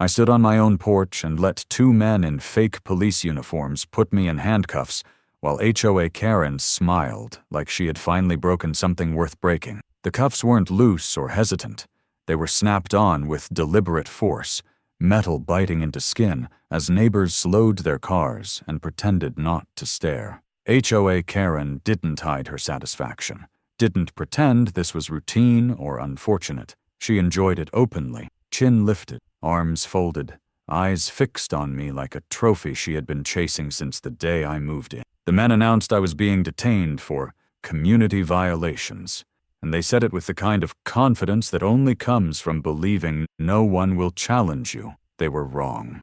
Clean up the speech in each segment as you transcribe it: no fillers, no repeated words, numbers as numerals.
I stood on my own porch and let two men in fake police uniforms put me in handcuffs while HOA Karen smiled like she had finally broken something worth breaking. The cuffs weren't loose or hesitant. They were snapped on with deliberate force, metal biting into skin as neighbors slowed their cars and pretended not to stare. HOA Karen didn't hide her satisfaction, didn't pretend this was routine or unfortunate. She enjoyed it openly, chin lifted, arms folded, eyes fixed on me like a trophy she had been chasing since the day I moved in. The men announced I was being detained for community violations, and they said it with the kind of confidence that only comes from believing no one will challenge you. They were wrong.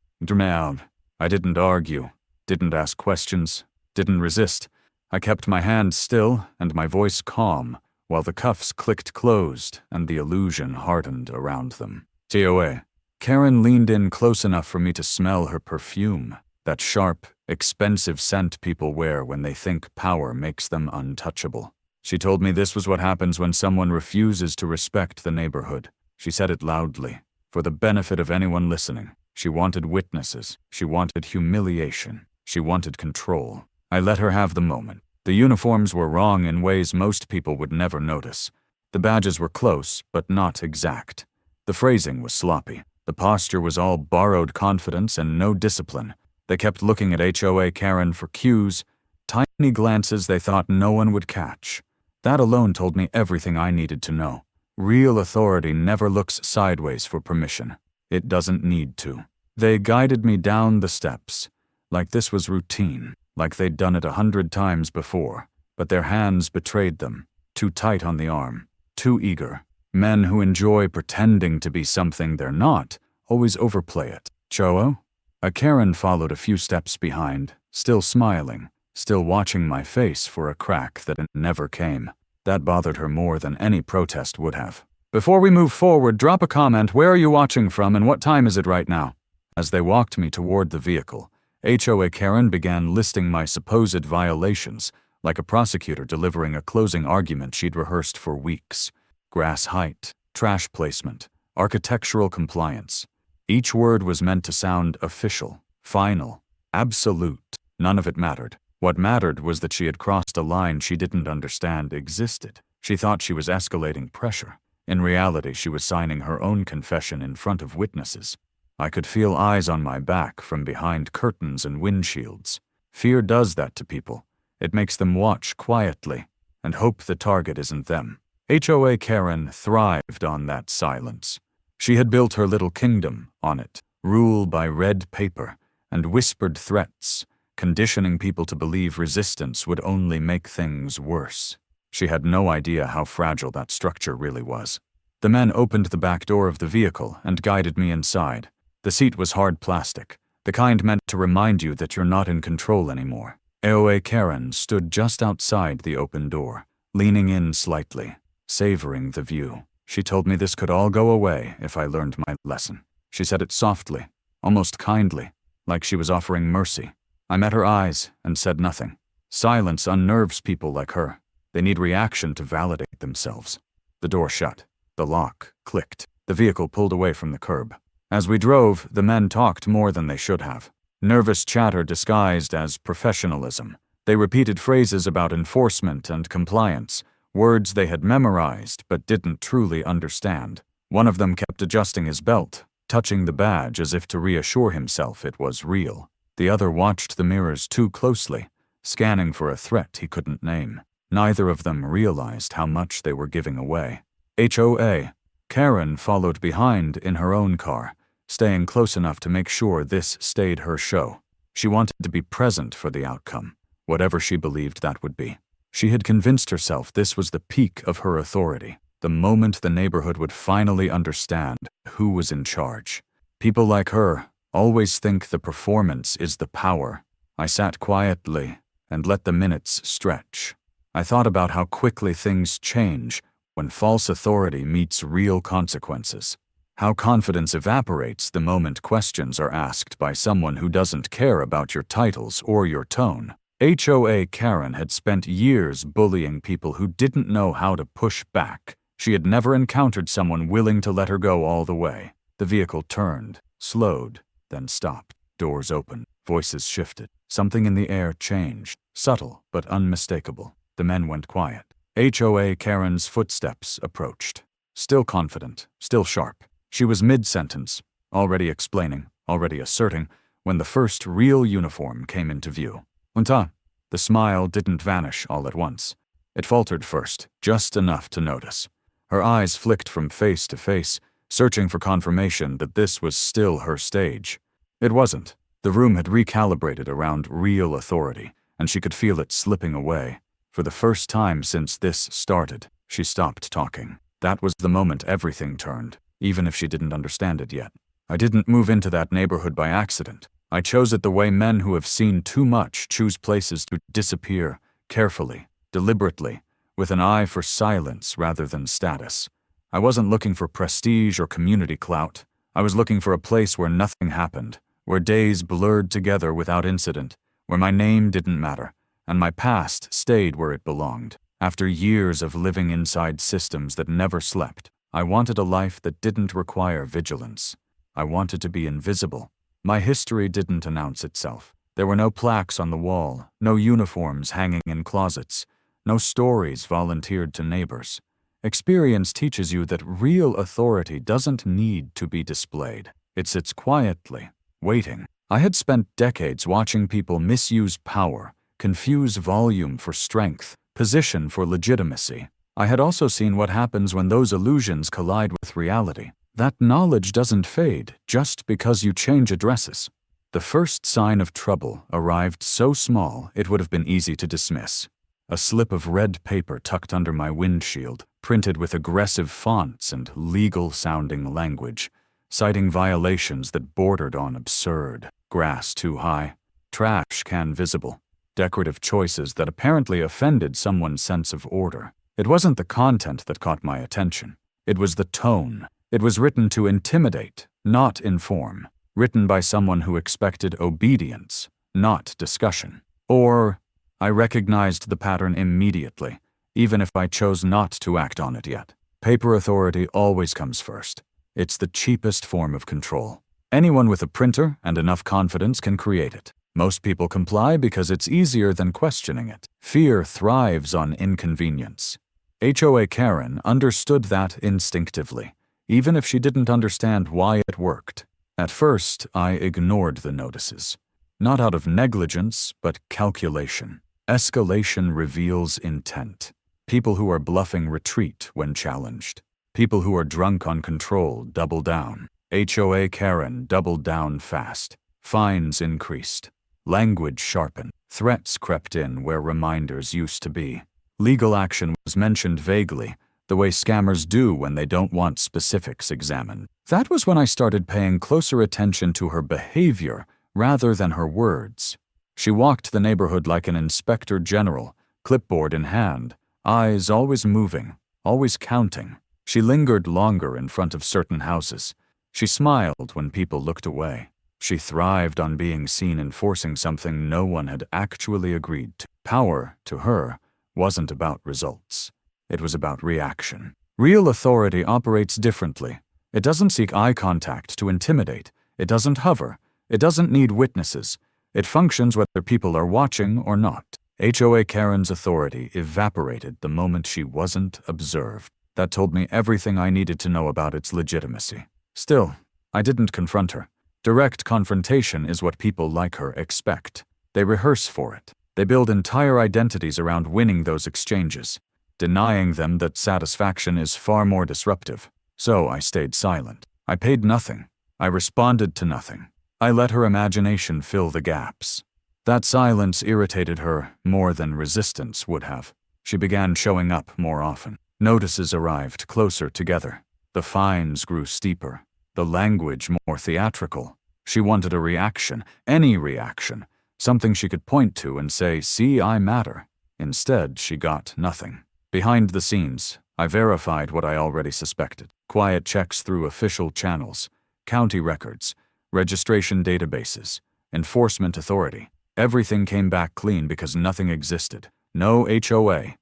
I didn't argue, didn't ask questions, didn't resist. I kept my hands still and my voice calm, while the cuffs clicked closed and the illusion hardened around them. HOA. Karen leaned in close enough for me to smell her perfume, that sharp, expensive scent people wear when they think power makes them untouchable. She told me this was what happens when someone refuses to respect the neighborhood. She said it loudly, for the benefit of anyone listening. She wanted witnesses. She wanted humiliation. She wanted control. I let her have the moment. The uniforms were wrong in ways most people would never notice. The badges were close, but not exact. The phrasing was sloppy. The posture was all borrowed confidence and no discipline. They kept looking at HOA Karen for cues, tiny glances they thought no one would catch. That alone told me everything I needed to know. Real authority never looks sideways for permission. It doesn't need to. They guided me down the steps, like this was routine, like they'd done it 100 times before, but their hands betrayed them, too tight on the arm, too eager. Men who enjoy pretending to be something they're not always overplay it. HOA? A Karen followed a few steps behind, still smiling, still watching my face for a crack that never came. That bothered her more than any protest would have. Before we move forward, drop a comment. Where are you watching from and what time is it right now? As they walked me toward the vehicle, HOA Karen began listing my supposed violations, like a prosecutor delivering a closing argument she'd rehearsed for weeks. Grass height, trash placement, architectural compliance. Each word was meant to sound official, final, absolute. None of it mattered. What mattered was that she had crossed a line she didn't understand existed. She thought she was escalating pressure. In reality, she was signing her own confession in front of witnesses. I could feel eyes on my back from behind curtains and windshields. Fear does that to people. It makes them watch quietly and hope the target isn't them. HOA Karen thrived on that silence. She had built her little kingdom on it, rule by red paper and whispered threats, conditioning people to believe resistance would only make things worse. She had no idea how fragile that structure really was. The men opened the back door of the vehicle and guided me inside. The seat was hard plastic, the kind meant to remind you that you're not in control anymore. HOA Karen stood just outside the open door, leaning in slightly, savoring the view. She told me this could all go away if I learned my lesson. She said it softly, almost kindly, like she was offering mercy. I met her eyes and said nothing. Silence unnerves people like her. They need reaction to validate themselves. The door shut. The lock clicked. The vehicle pulled away from the curb. As we drove, the men talked more than they should have. Nervous chatter disguised as professionalism. They repeated phrases about enforcement and compliance, words they had memorized but didn't truly understand. One of them kept adjusting his belt, touching the badge as if to reassure himself it was real. The other watched the mirrors too closely, scanning for a threat he couldn't name. Neither of them realized how much they were giving away. HOA. Karen followed behind in her own car, staying close enough to make sure this stayed her show. She wanted to be present for the outcome, whatever she believed that would be. She had convinced herself this was the peak of her authority, the moment the neighborhood would finally understand who was in charge. People like her always think the performance is the power. I sat quietly and let the minutes stretch. I thought about how quickly things change when false authority meets real consequences. How confidence evaporates the moment questions are asked by someone who doesn't care about your titles or your tone. HOA Karen had spent years bullying people who didn't know how to push back. She had never encountered someone willing to let her go all the way. The vehicle turned. slowed, then stopped. Doors opened, voices shifted. Something in the air changed, subtle but unmistakable. The men went quiet. HOA Karen's footsteps approached. Still confident, still sharp. She was mid-sentence, already explaining, already asserting, when the first real uniform came into view. Unta. The smile didn't vanish all at once. It faltered first, just enough to notice. Her eyes flicked from face to face, searching for confirmation that this was still her stage. It wasn't. The room had recalibrated around real authority, and she could feel it slipping away. For the first time since this started, she stopped talking. That was the moment everything turned, even if she didn't understand it yet. I didn't move into that neighborhood by accident. I chose it the way men who have seen too much choose places to disappear, carefully, deliberately, with an eye for silence rather than status. I wasn't looking for prestige or community clout. I was looking for a place where nothing happened, where days blurred together without incident, where my name didn't matter, and my past stayed where it belonged. After years of living inside systems that never slept, I wanted a life that didn't require vigilance. I wanted to be invisible. My history didn't announce itself. There were no plaques on the wall, no uniforms hanging in closets, no stories volunteered to neighbors. Experience teaches you that real authority doesn't need to be displayed. It sits quietly, waiting. I had spent decades watching people misuse power, confuse volume for strength, position for legitimacy. I had also seen what happens when those illusions collide with reality. That knowledge doesn't fade just because you change addresses. The first sign of trouble arrived so small it would have been easy to dismiss. A slip of red paper tucked under my windshield, printed with aggressive fonts and legal-sounding language, citing violations that bordered on absurd. Grass too high, trash can visible, decorative choices that apparently offended someone's sense of order. It wasn't the content that caught my attention. It was the tone. It was written to intimidate, not inform. Written by someone who expected obedience, not discussion. Or, I recognized the pattern immediately, even if I chose not to act on it yet. Paper authority always comes first. It's the cheapest form of control. Anyone with a printer and enough confidence can create it. Most people comply because it's easier than questioning it. Fear thrives on inconvenience. HOA Karen understood that instinctively, even if she didn't understand why it worked. At first, I ignored the notices. Not out of negligence, but calculation. Escalation reveals intent. People who are bluffing retreat when challenged. People who are drunk on control double down. HOA Karen doubled down fast. Fines increased. Language sharpened. Threats crept in where reminders used to be. Legal action was mentioned vaguely, the way scammers do when they don't want specifics examined. That was when I started paying closer attention to her behavior rather than her words. She walked the neighborhood like an inspector general, clipboard in hand, eyes always moving, always counting. She lingered longer in front of certain houses. She smiled when people looked away. She thrived on being seen enforcing something no one had actually agreed to. Power, to her, wasn't about results. It was about reaction. Real authority operates differently. It doesn't seek eye contact to intimidate. It doesn't hover. It doesn't need witnesses. It functions whether people are watching or not. HOA Karen's authority evaporated the moment she wasn't observed. That told me everything I needed to know about its legitimacy. Still, I didn't confront her. Direct confrontation is what people like her expect. They rehearse for it. They build entire identities around winning those exchanges. Denying them that satisfaction is far more disruptive. So I stayed silent. I paid nothing. I responded to nothing. I let her imagination fill the gaps. That silence irritated her more than resistance would have. She began showing up more often. Notices arrived closer together. The fines grew steeper. The language more theatrical. She wanted a reaction, any reaction, something she could point to and say, "See, I matter." Instead, she got nothing. Behind the scenes, I verified what I already suspected. Quiet checks through official channels, county records, registration databases, enforcement authority. Everything came back clean because nothing existed. No HOA,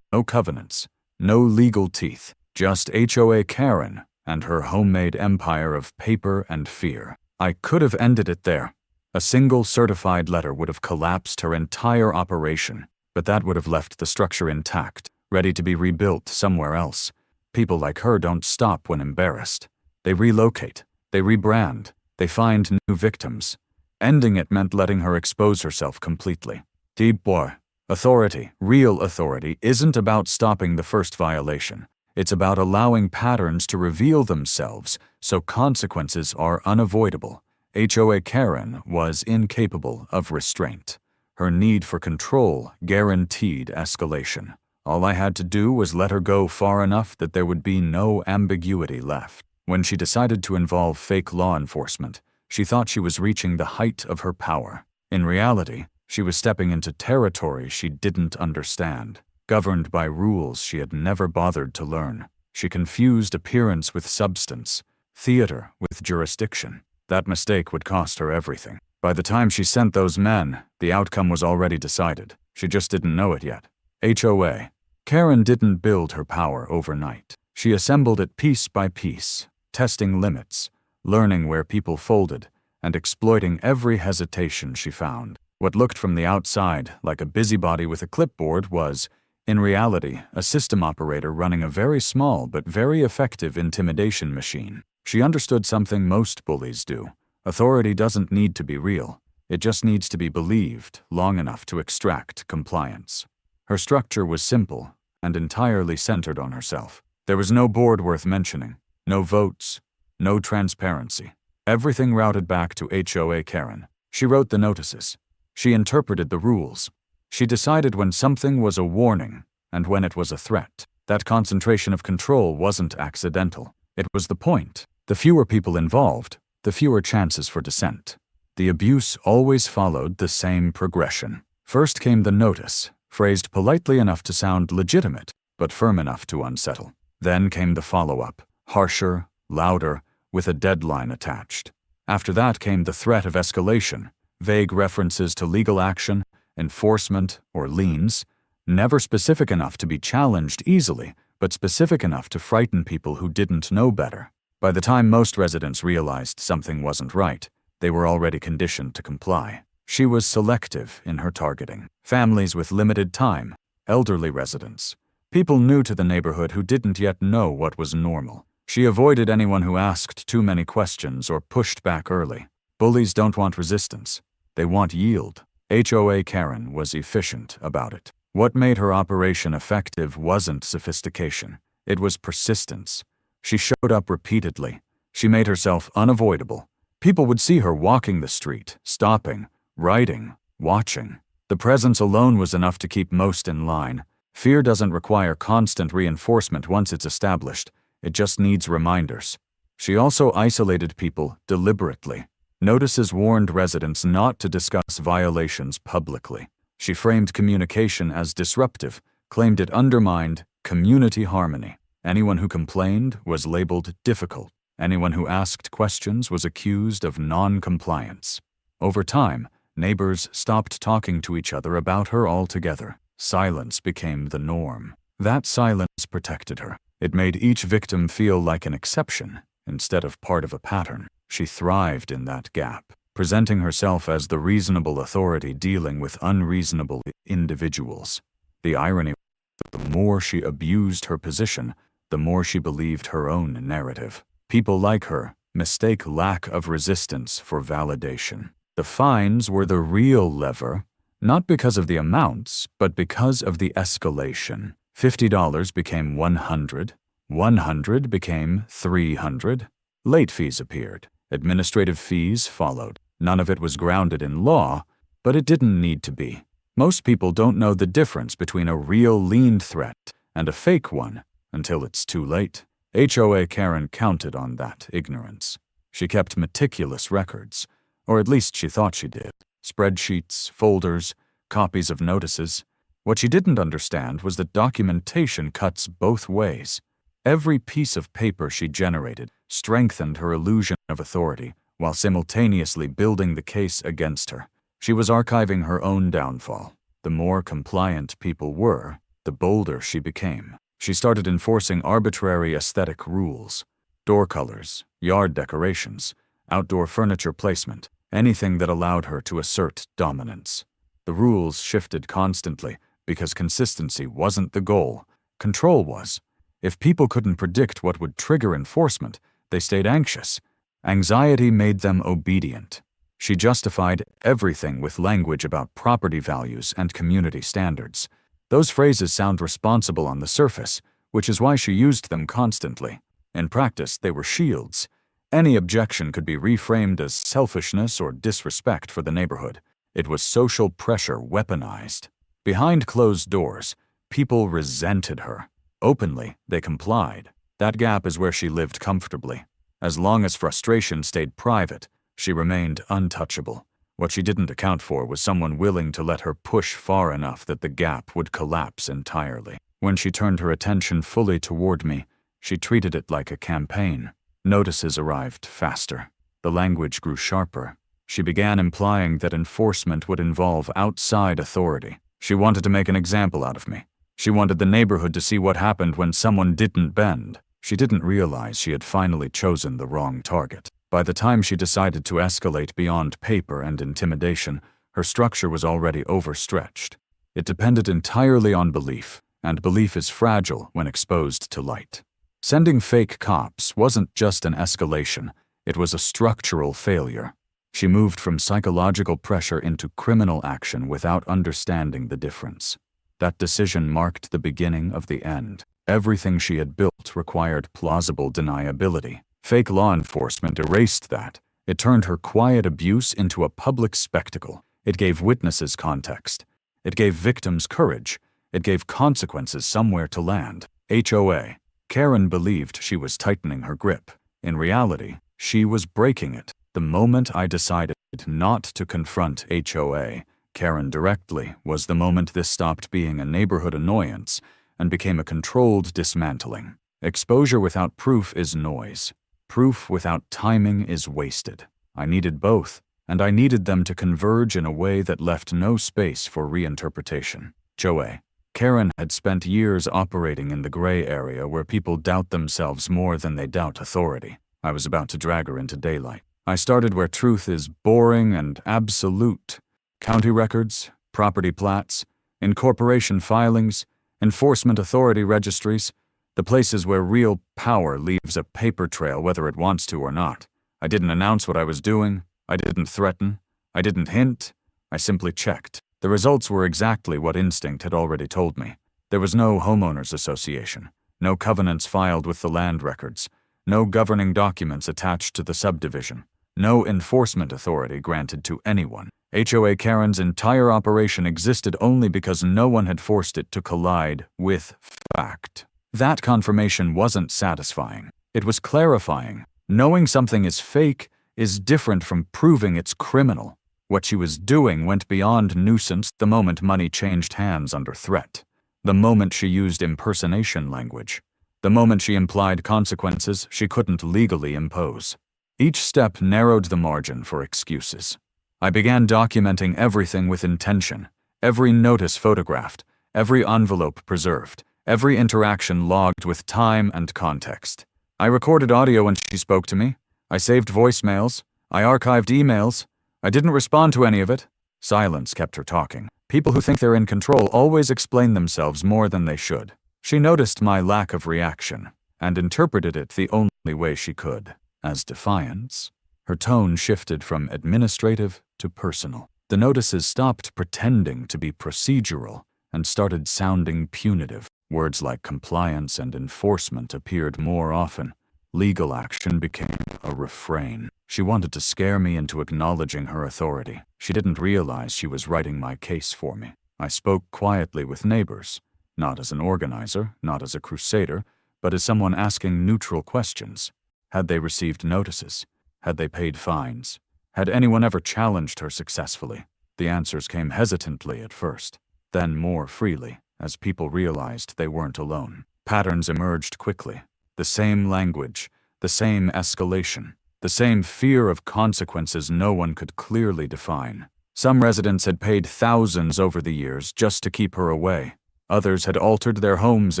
no covenants, no legal teeth. Just HOA Karen and her homemade empire of paper and fear. I could have ended it there. A single certified letter would have collapsed her entire operation, but that would have left the structure intact, ready to be rebuilt somewhere else. People like her don't stop when embarrassed. They relocate, they rebrand, they find new victims. Ending it meant letting her expose herself completely. Deep boy. Authority, real authority, isn't about stopping the first violation. It's about allowing patterns to reveal themselves so consequences are unavoidable. HOA Karen was incapable of restraint. Her need for control guaranteed escalation. All I had to do was let her go far enough that there would be no ambiguity left. When she decided to involve fake law enforcement, she thought she was reaching the height of her power. In reality, she was stepping into territory she didn't understand, governed by rules she had never bothered to learn. She confused appearance with substance, theater with jurisdiction. That mistake would cost her everything. By the time she sent those men, the outcome was already decided. She just didn't know it yet. HOA. Karen didn't build her power overnight. She assembled it piece by piece, testing limits, learning where people folded, and exploiting every hesitation she found. What looked from the outside like a busybody with a clipboard was, in reality, a system operator running a very small but very effective intimidation machine. She understood something most bullies do. Authority doesn't need to be real. It just needs to be believed long enough to extract compliance. Her structure was simple and entirely centered on herself. There was no board worth mentioning, no votes, no transparency. Everything routed back to HOA Karen. She wrote the notices. She interpreted the rules. She decided when something was a warning and when it was a threat. That concentration of control wasn't accidental. It was the point. The fewer people involved, the fewer chances for dissent. The abuse always followed the same progression. First came the notice, phrased politely enough to sound legitimate, but firm enough to unsettle. Then came the follow-up, harsher, louder, with a deadline attached. After that came the threat of escalation, vague references to legal action, enforcement, or liens, never specific enough to be challenged easily, but specific enough to frighten people who didn't know better. By the time most residents realized something wasn't right, they were already conditioned to comply. She was selective in her targeting. Families with limited time, elderly residents, people new to the neighborhood who didn't yet know what was normal. She avoided anyone who asked too many questions or pushed back early. Bullies don't want resistance. They want yield. HOA Karen was efficient about it. What made her operation effective wasn't sophistication. It was persistence. She showed up repeatedly. She made herself unavoidable. People would see her walking the street, stopping, writing, watching. The presence alone was enough to keep most in line. Fear doesn't require constant reinforcement once it's established. It just needs reminders. She also isolated people deliberately. Notices warned residents not to discuss violations publicly. She framed communication as disruptive, claimed it undermined community harmony. Anyone who complained was labeled difficult. Anyone who asked questions was accused of non-compliance. Over time, neighbors stopped talking to each other about her altogether. Silence became the norm. That silence protected her. It made each victim feel like an exception instead of part of a pattern. She thrived in that gap, presenting herself as the reasonable authority dealing with unreasonable individuals. The irony was that the more she abused her position, the more she believed her own narrative. People like her mistake lack of resistance for validation. The fines were the real lever, not because of the amounts, but because of the escalation. $50 became $100, $100 became $300. Late fees appeared. Administrative fees followed. None of it was grounded in law, but it didn't need to be. Most people don't know the difference between a real lien threat and a fake one until it's too late. HOA Karen counted on that ignorance. She kept meticulous records, or at least she thought she did. Spreadsheets, folders, copies of notices. What she didn't understand was that documentation cuts both ways. Every piece of paper she generated strengthened her illusion of authority while simultaneously building the case against her. She was archiving her own downfall. The more compliant people were, the bolder she became. She started enforcing arbitrary aesthetic rules, door colors, yard decorations, outdoor furniture placement, anything that allowed her to assert dominance. The rules shifted constantly because consistency wasn't the goal, control was. If people couldn't predict what would trigger enforcement, they stayed anxious. Anxiety made them obedient. She justified everything with language about property values and community standards. Those phrases sound responsible on the surface, which is why she used them constantly. In practice, they were shields. Any objection could be reframed as selfishness or disrespect for the neighborhood. It was social pressure weaponized. Behind closed doors, people resented her. Openly, they complied. That gap is where she lived comfortably. As long as frustration stayed private, she remained untouchable. What she didn't account for was someone willing to let her push far enough that the gap would collapse entirely. When she turned her attention fully toward me, she treated it like a campaign. Notices arrived faster. The language grew sharper. She began implying that enforcement would involve outside authority. She wanted to make an example out of me. She wanted the neighborhood to see what happened when someone didn't bend. She didn't realize she had finally chosen the wrong target. By the time she decided to escalate beyond paper and intimidation, her structure was already overstretched. It depended entirely on belief, and belief is fragile when exposed to light. Sending fake cops wasn't just an escalation, it was a structural failure. She moved from psychological pressure into criminal action without understanding the difference. That decision marked the beginning of the end. Everything she had built required plausible deniability. Fake law enforcement erased that. It turned her quiet abuse into a public spectacle. It gave witnesses context. It gave victims courage. It gave consequences somewhere to land. HOA. Karen believed she was tightening her grip. In reality, she was breaking it. The moment I decided not to confront HOA Karen directly was the moment this stopped being a neighborhood annoyance and became a controlled dismantling. Exposure without proof is noise. Proof without timing is wasted. I needed both, and I needed them to converge in a way that left no space for reinterpretation. HOA Karen had spent years operating in the gray area where people doubt themselves more than they doubt authority. I was about to drag her into daylight. I started where truth is boring and absolute. County records, property plats, incorporation filings, enforcement authority registries, the places where real power leaves a paper trail whether it wants to or not. I didn't announce what I was doing. I didn't threaten. I didn't hint. I simply checked. The results were exactly what instinct had already told me. There was no homeowners association, no covenants filed with the land records, no governing documents attached to the subdivision, no enforcement authority granted to anyone. HOA Karen's entire operation existed only because no one had forced it to collide with fact. That confirmation wasn't satisfying. It was clarifying. Knowing something is fake is different from proving it's criminal. What she was doing went beyond nuisance the moment money changed hands under threat. The moment she used impersonation language. The moment she implied consequences she couldn't legally impose. Each step narrowed the margin for excuses. I began documenting everything with intention, every notice photographed, every envelope preserved, every interaction logged with time and context. I recorded audio when she spoke to me. I saved voicemails. I archived emails. I didn't respond to any of it. Silence kept her talking. People who think they're in control always explain themselves more than they should. She noticed my lack of reaction and interpreted it the only way she could, as defiance. Her tone shifted from administrative to personal. The notices stopped pretending to be procedural and started sounding punitive. Words like compliance and enforcement appeared more often. Legal action became a refrain. She wanted to scare me into acknowledging her authority. She didn't realize she was writing my case for me. I spoke quietly with neighbors, not as an organizer, not as a crusader, but as someone asking neutral questions. Had they received notices? Had they paid fines? Had anyone ever challenged her successfully? The answers came hesitantly at first, then more freely, as people realized they weren't alone. Patterns emerged quickly. The same language, the same escalation, the same fear of consequences no one could clearly define. Some residents had paid thousands over the years just to keep her away. Others had altered their homes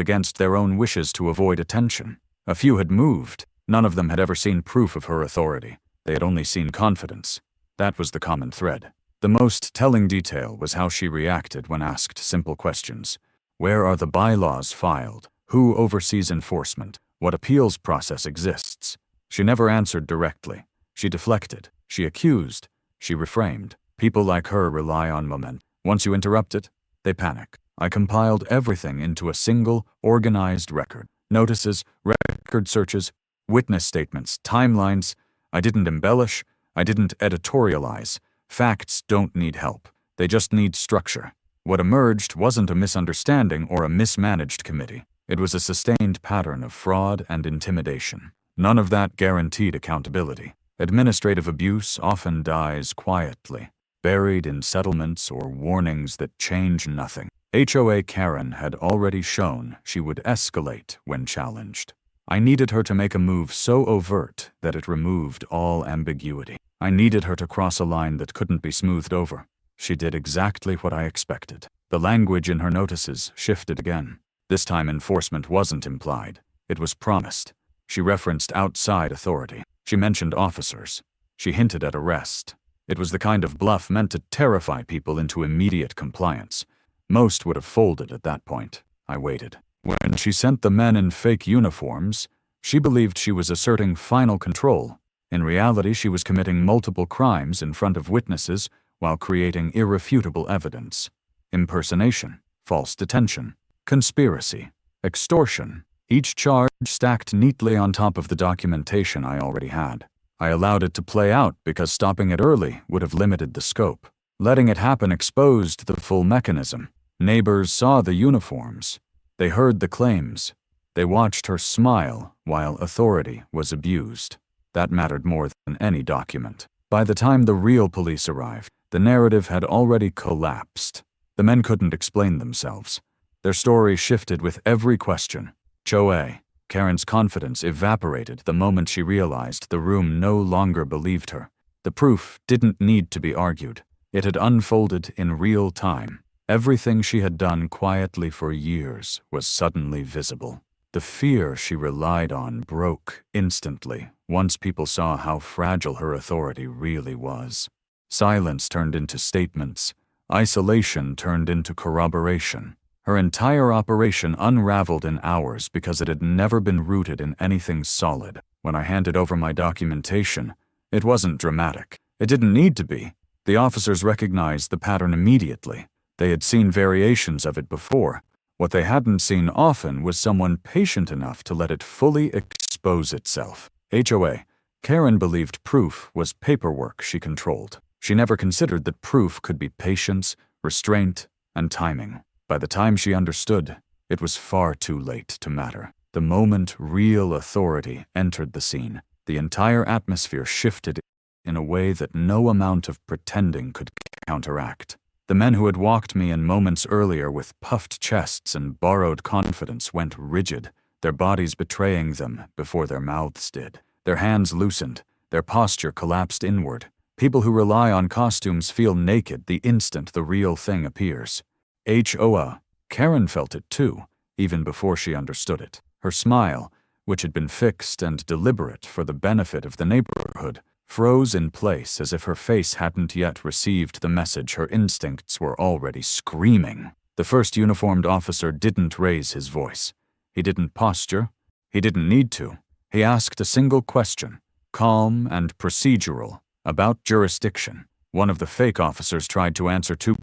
against their own wishes to avoid attention. A few had moved. None of them had ever seen proof of her authority. They had only seen confidence. That was the common thread. The most telling detail was how she reacted when asked simple questions. Where are the bylaws filed? Who oversees enforcement? What appeals process exists? She never answered directly. She deflected. She accused. She reframed. People like her rely on momentum. Once you interrupt it, they panic. I compiled everything into a single, organized record. Notices, record searches, witness statements, timelines. I didn't embellish. I didn't editorialize. Facts don't need help. They just need structure. What emerged wasn't a misunderstanding or a mismanaged committee. It was a sustained pattern of fraud and intimidation. None of that guaranteed accountability. Administrative abuse often dies quietly, buried in settlements or warnings that change nothing. HOA Karen had already shown she would escalate when challenged. I needed her to make a move so overt that it removed all ambiguity. I needed her to cross a line that couldn't be smoothed over. She did exactly what I expected. The language in her notices shifted again. This time enforcement wasn't implied. It was promised. She referenced outside authority. She mentioned officers. She hinted at arrest. It was the kind of bluff meant to terrify people into immediate compliance. Most would have folded at that point. I waited. When she sent the men in fake uniforms, she believed she was asserting final control. In reality, she was committing multiple crimes in front of witnesses while creating irrefutable evidence. Impersonation, false detention, conspiracy, extortion. Each charge stacked neatly on top of the documentation I already had. I allowed it to play out because stopping it early would have limited the scope. Letting it happen exposed the full mechanism. Neighbors saw the uniforms. They heard the claims. They watched her smile while authority was abused. That mattered more than any document. By the time the real police arrived, the narrative had already collapsed. The men couldn't explain themselves. Their story shifted with every question. HOA Karen's confidence evaporated the moment she realized the room no longer believed her. The proof didn't need to be argued. It had unfolded in real time. Everything she had done quietly for years was suddenly visible. The fear she relied on broke instantly once people saw how fragile her authority really was. Silence turned into statements. Isolation turned into corroboration. Her entire operation unraveled in hours because it had never been rooted in anything solid. When I handed over my documentation, it wasn't dramatic. It didn't need to be. The officers recognized the pattern immediately. They had seen variations of it before. What they hadn't seen often was someone patient enough to let it fully expose itself. HOA Karen believed proof was paperwork she controlled. She never considered that proof could be patience, restraint, and timing. By the time she understood, it was far too late to matter. The moment real authority entered the scene, the entire atmosphere shifted in a way that no amount of pretending could counteract. The men who had walked me in moments earlier with puffed chests and borrowed confidence went rigid, their bodies betraying them before their mouths did. Their hands loosened, their posture collapsed inward. People who rely on costumes feel naked the instant the real thing appears. HOA Karen felt it too, even before she understood it. Her smile, which had been fixed and deliberate for the benefit of the neighborhood, froze in place as if her face hadn't yet received the message her instincts were already screaming. The first uniformed officer didn't raise his voice. He didn't posture. He didn't need to. He asked a single question, calm and procedural, about jurisdiction. One of the fake officers tried to answer too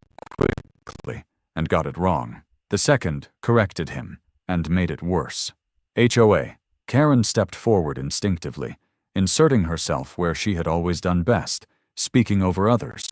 quickly and got it wrong. The second corrected him and made it worse. HOA Karen stepped forward instinctively, inserting herself where she had always done best, speaking over others,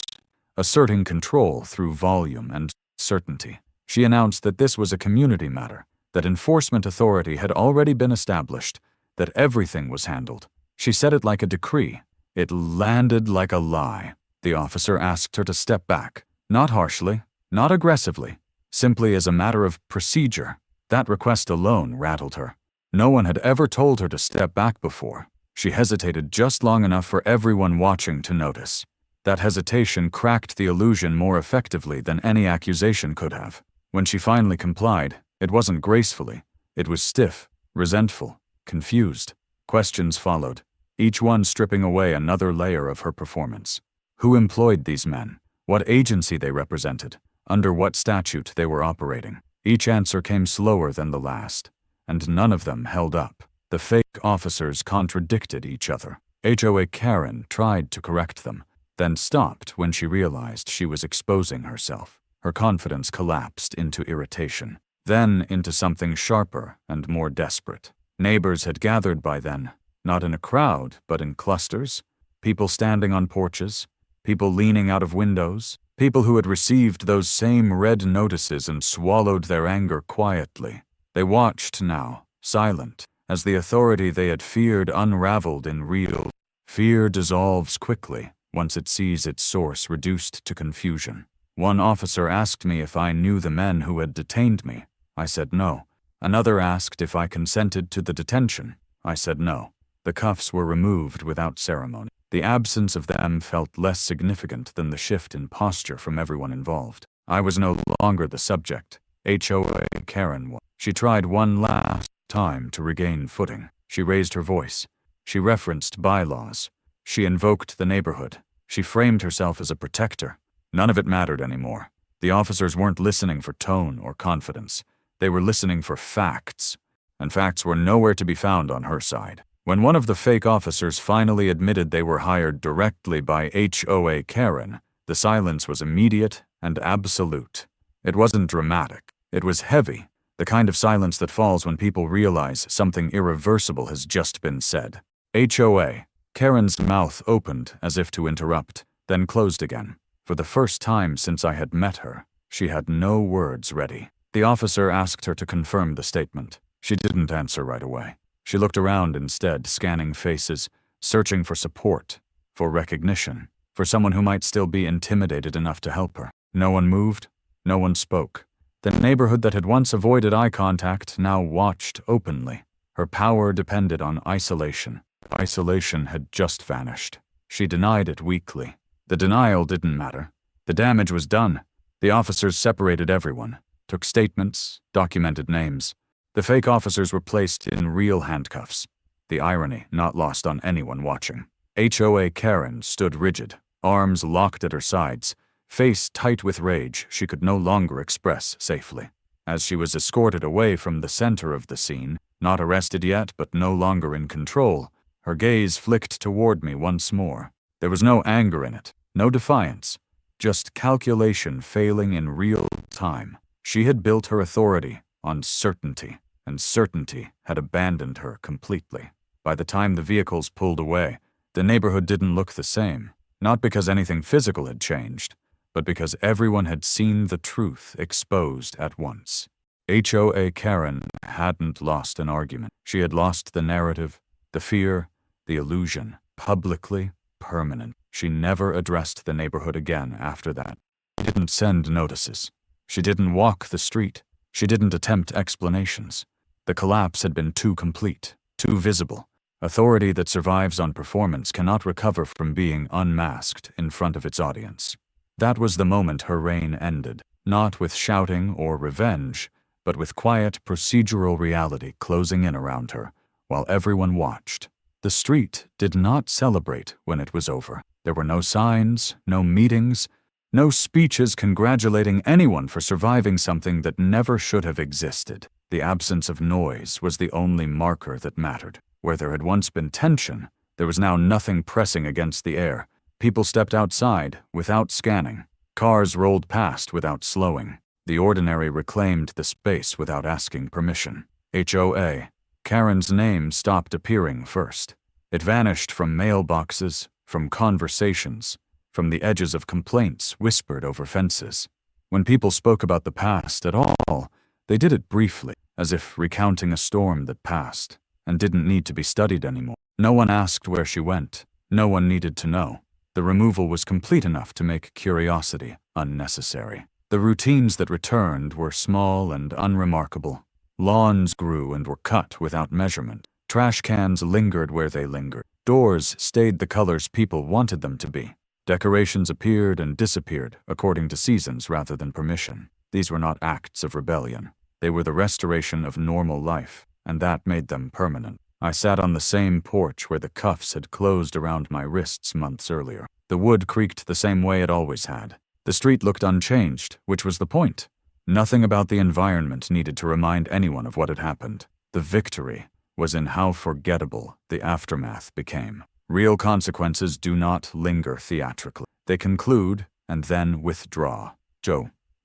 asserting control through volume and certainty. She announced that this was a community matter, that enforcement authority had already been established, that everything was handled. She said it like a decree. It landed like a lie. The officer asked her to step back, not harshly, not aggressively, simply as a matter of procedure. That request alone rattled her. No one had ever told her to step back before. She hesitated just long enough for everyone watching to notice. That hesitation cracked the illusion more effectively than any accusation could have. When she finally complied, it wasn't gracefully. It was stiff, resentful, confused. Questions followed. each one stripping away another layer of her performance. Who employed these men? What agency they represented? Under what statute they were operating? Each answer came slower than the last, and none of them held up. The fake officers contradicted each other. HOA Karen tried to correct them, then stopped when she realized she was exposing herself. Her confidence collapsed into irritation, then into something sharper and more desperate. Neighbors had gathered by then, not in a crowd, but in clusters. People standing on porches, people leaning out of windows, people who had received those same red notices and swallowed their anger quietly. They watched now, silent, as the authority they had feared unraveled in real. Fear dissolves quickly once it sees its source reduced to confusion. One officer asked me if I knew the men who had detained me. I said no. Another asked if I consented to the detention. I said no. The cuffs were removed without ceremony. The absence of them felt less significant than the shift in posture from everyone involved. I was no longer the subject. HOA Karen was. She tried one last time to regain footing. She raised her voice. She referenced bylaws. She invoked the neighborhood. She framed herself as a protector. None of it mattered anymore. The officers weren't listening for tone or confidence. They were listening for facts, and facts were nowhere to be found on her side. When one of the fake officers finally admitted they were hired directly by HOA Karen, the silence was immediate and absolute. It wasn't dramatic. It was heavy, the kind of silence that falls when people realize something irreversible has just been said. HOA Karen's mouth opened as if to interrupt, then closed again. For the first time since I had met her, she had no words ready. The officer asked her to confirm the statement. She didn't answer right away. She looked around instead, scanning faces, searching for support, for recognition, for someone who might still be intimidated enough to help her. No one moved. No one spoke. The neighborhood that had once avoided eye contact now watched openly. Her power depended on isolation. Isolation had just vanished. She denied it weakly. The denial didn't matter. The damage was done. The officers separated everyone, took statements, documented names. The fake officers were placed in real handcuffs. The irony not lost on anyone watching. HOA Karen stood rigid, arms locked at her sides, face tight with rage she could no longer express safely. As she was escorted away from the center of the scene, not arrested yet but no longer in control, her gaze flicked toward me once more. There was no anger in it, no defiance, just calculation failing in real time. She had built her authority on certainty, and certainty had abandoned her completely. By the time the vehicles pulled away, the neighborhood didn't look the same, not because anything physical had changed, but because everyone had seen the truth exposed at once. HOA Karen hadn't lost an argument. She had lost the narrative, the fear, the illusion, publicly, permanent. She never addressed the neighborhood again after that. She didn't send notices. She didn't walk the street. She didn't attempt explanations. The collapse had been too complete, too visible. Authority that survives on performance cannot recover from being unmasked in front of its audience. That was the moment her reign ended, not with shouting or revenge, but with quiet procedural reality closing in around her, while everyone watched. The street did not celebrate when it was over. There were no signs, no meetings, no speeches congratulating anyone for surviving something that never should have existed. The absence of noise was the only marker that mattered. Where there had once been tension, there was now nothing pressing against the air. People stepped outside without scanning. Cars rolled past without slowing. The ordinary reclaimed the space without asking permission. HOA Karen's name stopped appearing first. It vanished from mailboxes, from conversations, from the edges of complaints whispered over fences. When people spoke about the past at all, they did it briefly, as if recounting a storm that passed, and didn't need to be studied anymore. No one asked where she went. No one needed to know. The removal was complete enough to make curiosity unnecessary. The routines that returned were small and unremarkable. Lawns grew and were cut without measurement. Trash cans lingered where they lingered. Doors stayed the colors people wanted them to be. Decorations appeared and disappeared according to seasons rather than permission. These were not acts of rebellion. They were the restoration of normal life, and that made them permanent. I sat on the same porch where the cuffs had closed around my wrists months earlier. The wood creaked the same way it always had. The street looked unchanged, which was the point. Nothing about the environment needed to remind anyone of what had happened. The victory was in how forgettable the aftermath became. Real consequences do not linger theatrically. They conclude and then withdraw.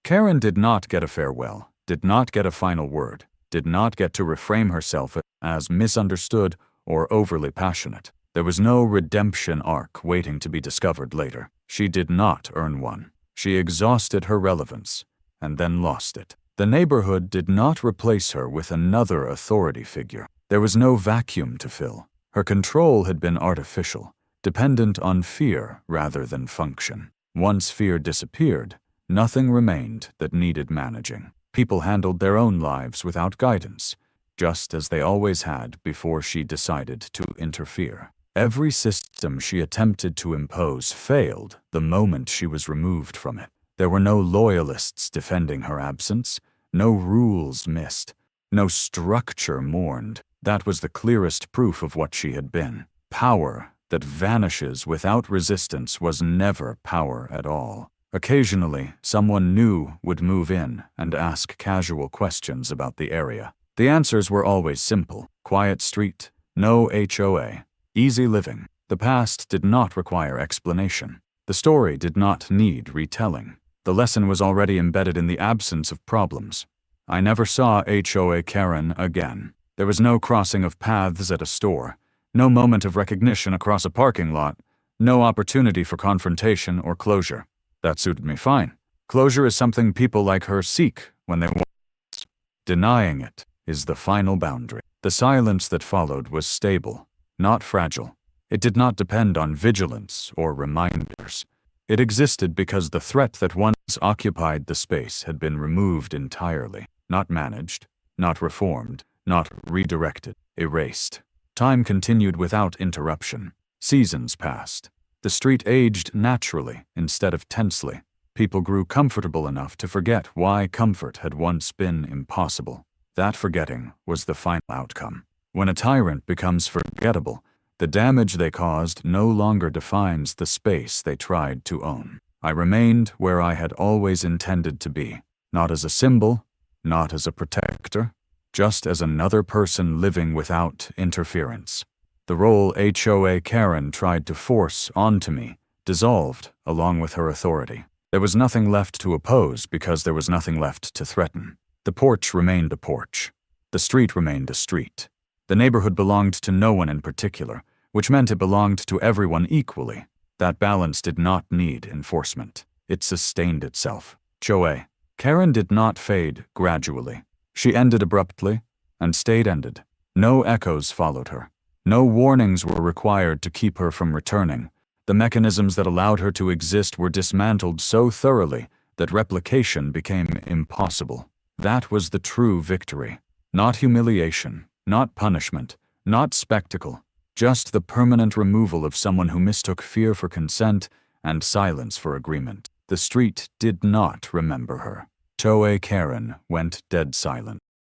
Karen did not get a farewell, did not get a final word, did not get to reframe herself as misunderstood or overly passionate. There was no redemption arc waiting to be discovered later. She did not earn one. She exhausted her relevance and then lost it. The neighborhood did not replace her with another authority figure. There was no vacuum to fill. Her control had been artificial, dependent on fear rather than function. Once fear disappeared, nothing remained that needed managing. People handled their own lives without guidance, just as they always had before she decided to interfere. Every system she attempted to impose failed the moment she was removed from it. There were no loyalists defending her absence, no rules missed, no structure mourned. That was the clearest proof of what she had been. Power that vanishes without resistance was never power at all. Occasionally, someone new would move in and ask casual questions about the area. The answers were always simple: quiet street, no HOA, easy living. The past did not require explanation. The story did not need retelling. The lesson was already embedded in the absence of problems. I never saw HOA Karen again. There was no crossing of paths at a store, no moment of recognition across a parking lot, no opportunity for confrontation or closure. That suited me fine. Closure is something people like her seek when they want it. Denying it is the final boundary. The silence that followed was stable, not fragile. It did not depend on vigilance or reminders. It existed because the threat that once occupied the space had been removed entirely, not managed, not reformed, not redirected, erased. Time continued without interruption. Seasons passed. The street aged naturally instead of tensely. People grew comfortable enough to forget why comfort had once been impossible. That forgetting was the final outcome. When a tyrant becomes forgettable, the damage they caused no longer defines the space they tried to own. I remained where I had always intended to be, not as a symbol, not as a protector, just as another person living without interference. The role HOA Karen tried to force onto me dissolved along with her authority. There was nothing left to oppose because there was nothing left to threaten. The porch remained a porch. The street remained a street. The neighborhood belonged to no one in particular, which meant it belonged to everyone equally. That balance did not need enforcement. It sustained itself. HOA Karen did not fade gradually. She ended abruptly and stayed ended. No echoes followed her. No warnings were required to keep her from returning. The mechanisms that allowed her to exist were dismantled so thoroughly that replication became impossible. That was the true victory. Not humiliation, not punishment, not spectacle, just the permanent removal of someone who mistook fear for consent and silence for agreement. The street did not remember her. HOA Karen went dead silent.